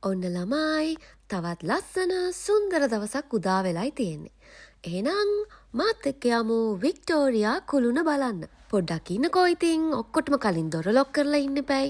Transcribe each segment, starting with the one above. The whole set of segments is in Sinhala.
ඔන්න ළමයි තවත් ලස්සන සුන්දර දවසක් උදා වෙලයි තියෙන්නේ. එහෙනම් මාත් එක්ක යමු වික්ටෝරියා කුළුණ බලන්න. පොඩ්ඩක් ඉන්නකෝ ඉතින් ඔක්කොටම කලින් දොර ලොක් කරලා ඉන්න එපයි.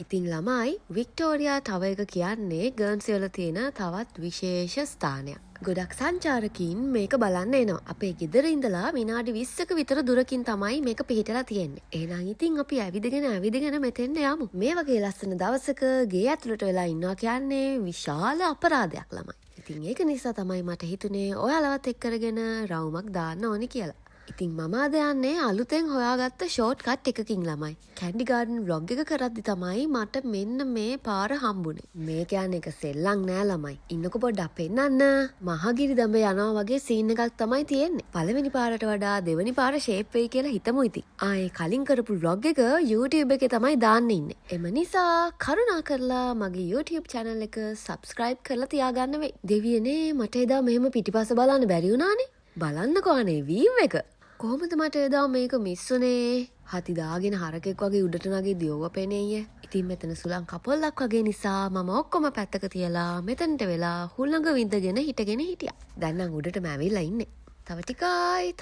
ඉතින් ළමයි වික්ටෝරියා ටවර් එක කියන්නේ ගර්න්සි වල තියෙන තවත් විශේෂ ස්ථානයක්. ගොඩක් සංචාරකීන් මේක බලන්න එනවා. අපේ ගෙදර ඉඳලා විනාඩි 20ක විතර දුරකින් තමයි මේක පිහිටලා තියෙන්නේ. එහෙනම් ඉතින් අපි ඇවිදගෙන මෙතෙන්ට යමු. මේ වගේ ලස්සන දවසක ගේ ඇතුළට වෙලා ඉන්නවා කියන්නේ විශාල අපරාධයක් ළමයි. ඉතින් ඒක නිසා තමයි මට හිතුනේ ඔයාලවත් එක්ක කරගෙන රවුමක් දාන්න ඕනි කියලා. ඉතින් මම අද යන්නේ අලුතෙන් හොයාගත්ත ෂෝට් කට් එකකින් ළමයි. කැන්ඩි ගාඩන් ව්ලොග් එක කරද්දි තමයි මට මෙන්න මේ පාර හම්බුනේ. මේ කියන්නේ එක සෙල්ලම් නෑ ළමයි. ඉන්නකො පොඩ්ඩක් පෙන්නන්න. මහගිරි දඹ යනවා වගේ සීන් එකක් තමයි තියෙන්නේ. පළවෙනි පාරට වඩා දෙවෙනි පාර ෂේප් වෙයි කියලා හිතමු ඉතින්. ආයේ කලින් කරපු ව්ලොග් එක YouTube එකේ තමයි දාන්න ඉන්නේ. එම නිසා කරුණාකරලා මගේ YouTube channel එක subscribe කරලා තියාගන්න වෙයි. දෙවියනේ මට එදා මෙහෙම පිටිපස්ස බලන්න බැරි වුණානේ. බලන්නකෝ අනේ වීව් එක. කොහොමද මට එදා මේක මිස් වුනේ? හති දාගෙන හරකෙක් වගේ උඩට නගිද්දි ඕව පෙනෙయ్యේ. ඉතින් මෙතන සුලං කපොල්ලක් වගේ නිසා මම ඔක්කොම පැත්තක තියලා මෙතනට වෙලා හුළඟ විඳගෙන හිටගෙන හිටියා. දැන් නම් උඩටම ඇවිල්ලා ඉන්නේ. තව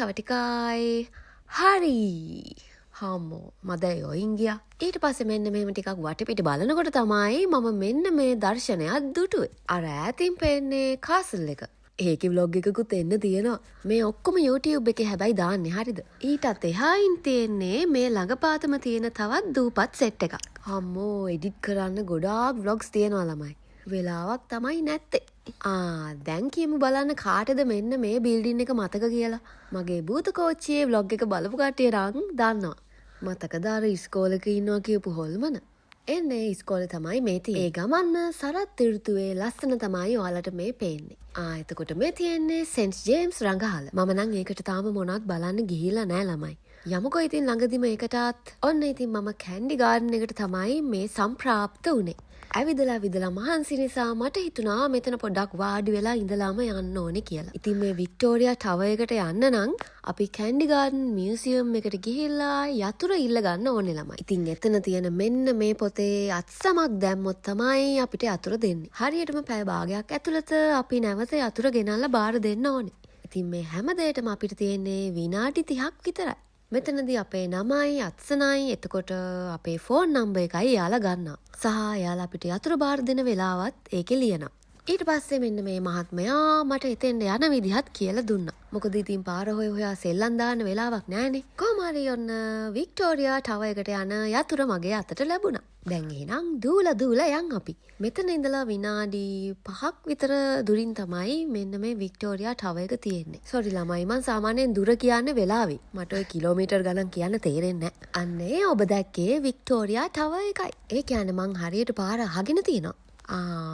ටිකයි. හරි. හම්මෝ මදයි ඔයින් ගියා. ඊට පස්සේ මෙන්න මෙහෙම ටිකක් වටපිට බලනකොට තමයි මම මෙන්න මේ දර්ශනයක් දුටුවේ. අර ඈතින් පේන්නේ කාසල් එක. ඒකේ vlog එකකුත් එන්න තියෙනවා. මේ ඔක්කොම YouTube එකේ හැබැයි දාන්නේ හරිද? ඊටත් එහායින් තියෙන්නේ මේ ළඟපාතම තියෙන තවත් දූපත් සෙට් එකක්. අම්මෝ එඩිට් කරන්න ගොඩාක් vlogs තියෙනවා ළමයි. වෙලාවක් තමයි නැත්තේ. දැන් කියමු බලන්න කාටද මෙන්න මේ බිල්ඩින් එක මතක කියලා. මගේ භූත කෝච්චියේ vlog එක බලපු කට්ටිය නම් දන්නවා. මතකද අර ඉස්කෝලේක ඉන්නවා කියපු හොල්මන? එන්නේ ඉස්කෝලේ තමයි මේ තියෙන්නේ. ඒ ගමන්න සරත් ඍතුවේ ලස්සන තමයි ඔයාලට මේ පේන්නේ. එතකොට මේ තියෙන්නේ සෙන්ට් ජේම්ස් රඟහල. මම නම් ඒකට තාම මොනවත් බලන්න ගිහිල්ලා නෑ ළමයි. යමුකෝ ඉතින් ළඟදිම ඒකටත්. ඔන්න ඉතින් මම කැන්ඩි ගාඩන් එකට තමයි මේ සම්ප්‍රාප්ත උනේ. ඇවිදලා මහන්සි නිසා මට හිතුණා මෙතන පොඩ්ඩක් වාඩි වෙලා ඉඳලාම යන්න ඕනේ කියලා. ඉතින් මේ වික්ටෝරියා ටවර් එකට යන්න නම් අපි කැන්ඩි ගාඩන් මියුසියම් එකට ගිහිල්ලා යතුරු ඉල්ල ගන්න ඕනේ ළමයි. ඉතින් එතන තියෙන මෙන්න මේ පොතේ අත්සමක් දැම්මොත් තමයි අපිට යතුරු දෙන්නේ. හරියටම පැය භාගයක් ඇතුළත අපි නැවත යතුරු ගෙනල්ලා බාර දෙන්න ඕනේ. ඉතින් මේ හැම දෙයකම අපිට තියෙන්නේ විනාඩි 30ක් විතරයි. මෙතනදී අපේ නමයි අත්සනයි එතකොට අපේ ෆෝන් නම්බර් එකයි යාලා ගන්නවා. සහ යාලා අපිට යතුරු බාර දෙන වෙලාවත් ඒකේ ලියනවා. ඊට පස්සේ මෙන්න මේ මහත්මයා මට එතෙන්ට යන විදිහත් කියලා දුන්නා. මොකද ඉතින් පාර හොයා සෙල්ලම් දාන්න වෙලාවක් නැහනේ. කොහොම හරි ඔන්න වික්ටෝරියා ටවර් එකට යන යතුරු මගේ අතට ලැබුණා. දැන් එහෙනම් දූලා යන් අපි. මෙතන ඉඳලා විනාඩි 5ක් විතර දුරින් තමයි මෙන්න මේ වික්ටෝරියා ටවර් එක තියෙන්නේ. සෝරි ළමයි මං සාමාන්‍යයෙන් දුර කියන්නේ වෙලාවේ. මට ඔය කිලෝමීටර් ගණන් කියන්න තේරෙන්නේ නැහැ. අන්නේ ඔබ දැක්කේ වික්ටෝරියා ටවර් එකයි. ඒ කියන්නේ මං හරියට පාර අහගෙන තියෙනවා.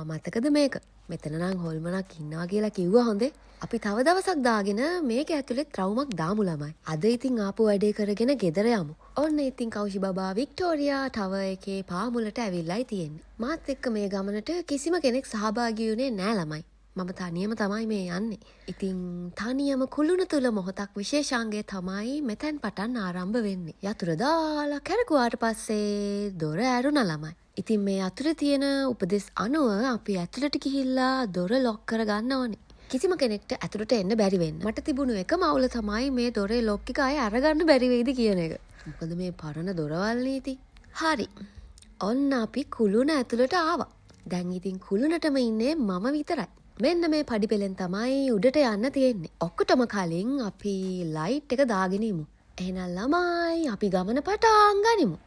මතකද මේක? මෙතන නම් හොල්මනක් ඉන්නවා කියලා කිව්වා හොඳේ. අපි තව දවසක් දාගෙන මේක ඇතුලේ රවුමක් දාමු ළමයි. අද ඉතින් ආපු වැඩේ කරගෙන ගෙදර යමු. ඔන්න ඉතින් කෞෂි බබා වික්ටෝරියා ටවර් එකේ පාමුලට ඇවිල්ලායි තියෙන්නේ. මාත් එක්ක මේ ගමනට කිසිම කෙනෙක් සහභාගී වුණේ නෑ ළමයි. මම තනියම තමයි මේ යන්නේ. ඉතින් තනියම කුළුණ තුල මොහොතක් විශේෂාංගය තමයි මෙතෙන් පටන් ආරම්භ වෙන්නේ. යතුරු දාලා කැරකුවාට පස්සේ දොර ඇරුණා ළමයි. ඉතින් මේ අතුරේ තියෙන උපදෙස් අනුව අපි ඇතුළට ගිහිල්ලා දොර ලොක් කරගන්න ඕනේ. කිසිම කෙනෙක්ට ඇතුළට එන්න බැරි වෙන්න. මට තිබුණු එකම අවුල තමයි මේ දොරේ ලොක් එක ආයේ අරගන්න බැරි වෙයිද කියන එක. මොකද මේ පරණ දොරවල් නීති. හරි. ඔන්න අපි කුළුණ ඇතුළට ආවා. දැන් ඉතින් කුළුණටම ඉන්නේ මම විතරයි. මෙන්න මේ පඩි පෙලෙන් තමයි උඩට යන්න තියෙන්නේ. ඔක්කොටම කලින් අපි ලයිට් එක දාගෙන ඉමු. එහෙනම් ළමයි අපි ගමන පටන් ගනිමු.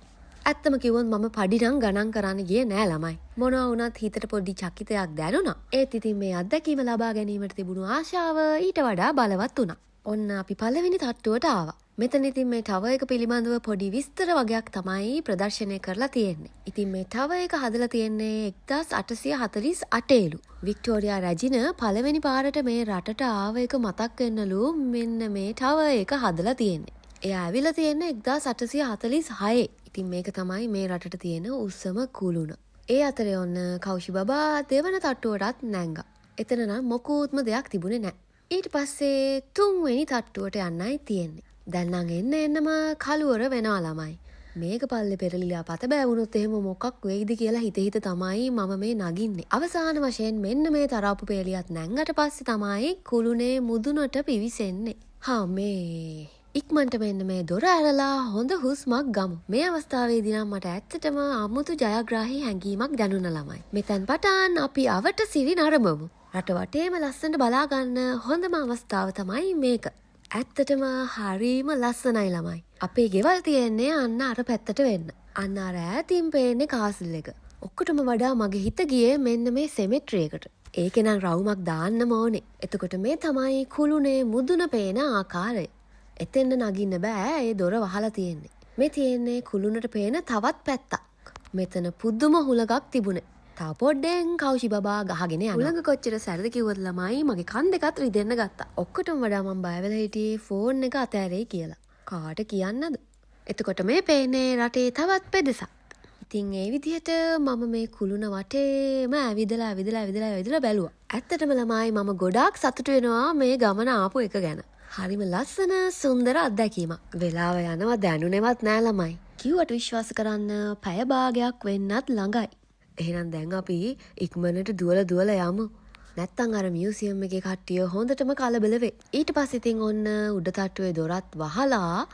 ඇත්තම කිව්වොත් මම පඩි නම් ගණන් කරන්න ගියේ නෑ ළමයි. මොනවා වුණත් හිතට පොඩි චකිතයක් දැනුණා. ඒත් ඉතින් මේ අත්දැකීම ලබා ගැනීමට තිබුණු ආශාව ඊට වඩා බලවත් වුණා. ඔන්න අපි පළවෙනි තට්ටුවට ආවා. මෙතන ඉතින් මේ ටවර් එක පිළිබඳව පොඩි විස්තර වගේක් තමයි ප්‍රදර්ශනය කරලා තියෙන්නේ. ඉතින් මේ ටවර් එක හදලා තියෙන්නේ 1848ලු. වික්ටෝරියා රැජින පළවෙනි පාරට මේ රටට ආව එක මතක් වෙන්නලු මෙන්න මේ ටවර් එක හදලා තියෙන්නේ. එයා ඇවිල්ලා තියෙන්නේ 1846. ඉතින් මේක තමයි මේ රටට තියෙන උස්සම කුළුණ. ඒ අතරේ ඔන්න කෞෂි බබා දෙවන තට්ටුවටත් නැංගා. එතන නම් මොකුත්ම දෙයක් තිබුණේ නැහැ. ඊට පස්සේ තුන්වෙනි තට්ටුවට යන්නයි තියෙන්නේ. දැන් නම් එන්නම කළුවර වෙනවා ළමයි. මේක පල්ලේ පෙරලිලා පත බෑවුනොත් එහෙම මොකක් වෙයිද කියලා හිත තමයි මම මේ නගින්නේ. අවසාන වශයෙන් මෙන්න මේ තරාපු පෙරලියත් නැංගට පස්සේ තමයි කුළුනේ මුදුනට පිවිසෙන්නේ. මේ ඉක්මනට මෙන්න මේ දොර ඇරලා හොඳ හුස්මක් ගමු. මේ අවස්ථාවේදී නම් මට ඇත්තටම අමුතු ජයග්‍රාහී හැඟීමක් දැනුණ ළමයි. මෙතෙන් පටන් අපි අවට සිරි නරඹමු. රට වටේම ලස්සනට බලා ගන්න හොඳම අවස්ථාව තමයි මේක. ඇත්තටම හරීම ලස්සනයි ළමයි. අපේ ගෙවල් තියෙන්නේ අන්න අර පැත්තට වෙන්න. අන්න අර ඈතින් පේන්නේ කාසල් එක. ඔක්කොටම වඩා මගේ හිත ගියේ මෙන්න මේ සෙමෙට්‍රි එකට. ඒකේ නම් රවුමක් දාන්නම ඕනේ. එතකොට මේ තමයි කුළුනේ මුදුන පේන ආකාරය. එතෙන්න නගින්න බෑ, ඒ දොර වහලා තියෙන්නේ. මේ තියෙන්නේ කුළුනට පේන තවත් පැත්තක්. මෙතන පුදුම හුලඟක් තිබුණේ. තා පොඩ්ඩෙන් කෞෂි බබා ගහගෙන යනවා. හුලඟ කොච්චර සැරද කිව්වොත් ළමයි මගේ කන් දෙකත් රිදෙන්න ගත්තා. ඔක්කොටම වඩා මම බය වෙලා හිටියේ ෆෝන් එක අතෑරෙයි කියලා. කාට කියන්නද? එතකොට මේ පේන්නේ රටේ තවත් පෙදෙසක්. ඉතින් ඒ විදිහට මම මේ කුළුන වටේම ඇවිදලා බැලුවා. ඇත්තටම ළමයි මම ගොඩාක් සතුටු වෙනවා මේ ගමන ආපු එක ගැන. හරිම ලස්සන සුන්දර අත්දැකීමක්. වෙලාව යනවා දැනුනේවත් නෑ ළමයි. කිව්වට විශ්වාස කරන්න පැය භාගයක් වෙන්නත් ළඟයි. එහෙනම් දැන් අපි ඉක්මනට දුවලා යමු. නැත්තම් අර මියුසියම් එකේ කට්ටිය හොඳටම කලබල වෙයි. ඊට පස්සේ ඉතින් ඔන්න උඩ තට්ටුවේ දොරත් වහලා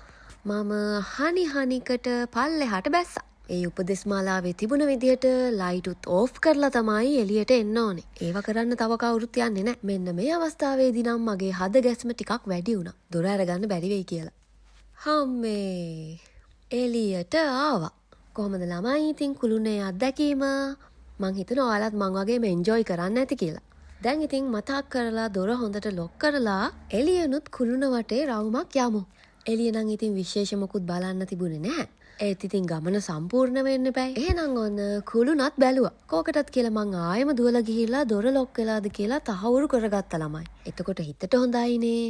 මම හනිකට පල්ලෙහාට බැස්සා. ඒ උපදෙස් මාලාවේ තිබුණ විදිහට ලයිටුත් ඕෆ් කරලා තමයි එළියට එන්න ඕනේ. ඒව කරන්න තව කවුරුත් යන්නේ නැහැ. මෙන්න මේ අවස්ථාවේදී නම් මගේ හද ගැස්ම ටිකක් වැඩි වුණා. දොර අරගන්න බැරි වෙයි කියලා. හම්මේ එළියට ආවා. කොහමද ළමයි ඉතින් කුළුනේ අත්දැකීම? මං හිතනවා ඔයාලත් මං වගේම එන්ජොයි කරන්න ඇති කියලා. දැන් ඉතින් මතක් කරලා දොර හොඳට ලොක් කරලා එළියනුත් කුළුන වටේ රවුමක් යමු. එළිය නම් ඉතින් විශේෂ මොකුත් බලන්න තිබුණේ නැහැ. ඒත් ඉතින් ගමන සම්පූර්ණ වෙන්න බෑ. එහෙනම් ඔන්න කුළුනත් බැලුවා. කෝකටත් කියලා මං ආයෙම දුවලා ගිහිල්ලා දොර ලොක් වෙලාද කියලා තහවුරු කරගත්තා ළමයි. එතකොට හිතට හොඳයිනේ.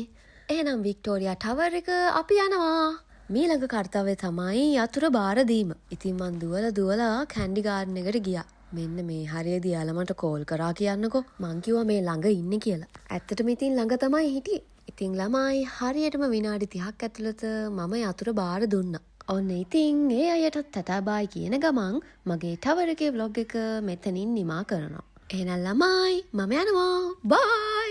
එහෙනම් වික්ටෝරියා ටවර් එක අපි යනවා. මීළඟ කාර්යය තමයි යතුරු බාර දීම. ඉතින් මං දුවලා කැන්ඩි ගාඩන් එකට ගියා. මෙන්න මේ හරියදී යාලා මට කෝල් කරා කියන්නකෝ. මං කිව්වා මේ ළඟ ඉන්නේ කියලා. ඇත්තටම ඉතින් ළඟ තමයි හිටියේ. ඉතින් ළමයි හරියටම විනාඩි 30ක් ඇතුළත මම යතුරු බාර දුන්නා. ඔන්න ඉතින් ඒ අයටත් ටටා බායි කියන ගමන් මගේ ටවර් එකේ vlog එක මෙතනින් නිමා කරනවා. එහෙනම් ළමයි මම යනවා. බයි.